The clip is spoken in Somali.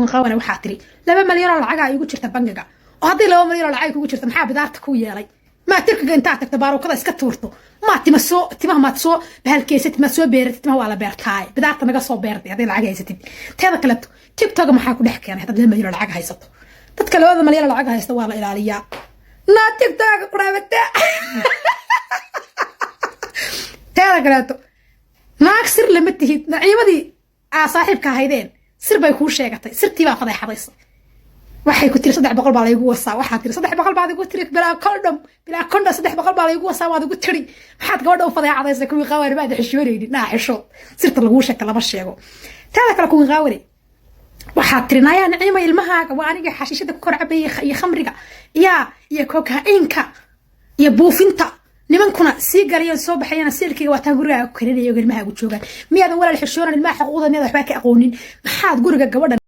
كون قاونا وحاتري لما مليون العقا يقول شرت بنجا وهذه لو مليون العقا يقول شرت محاب بدارت كويا لي ما ترك انت تبارو كذا اسكتورتو ما تمسو تمه ما تسو بهالكيس تمسو بيرت ما ولا بيرتاي بدارت نغا سو بيرتي هذه العقا هيستي تيدا كلتو تيك توك maxaa ku dhex keenay hadda lama maliyon lacag haysato dadka labada maliyon lacag haysta waa la ilaaliyaa la tip took quraabta تيدا كلتو naag sir lama tihid naciimadii saaxiibka ahaydeen sir bay ku sheegatay sirtii baa fadeexadaysa waxay ku tiri 300 baa la igu wasaa waxa tiri 300 baa igu tiri bilaa kondom 300 baa la igu wasaa waad igu tiri maxaad gabadha u fadeexadaysa kuwii qaawari baad xishoonaydi xisho sirta lagu sheeka lama sheego tada kale kuwii qaawari waxa tirinaya naciima ilmahaaga waa aniga xashiishada ku korcabay iyo khamriga iyo kokainka iyo buufinta nimankuna sii galiyeen soo baxayna silkiga waa taan guriga ku karinaya ilmaha ugu joogan miyaadan walaal xishoonaan ilmaha xuquuqda waxba ka aqoonin maxaad guriga gabadha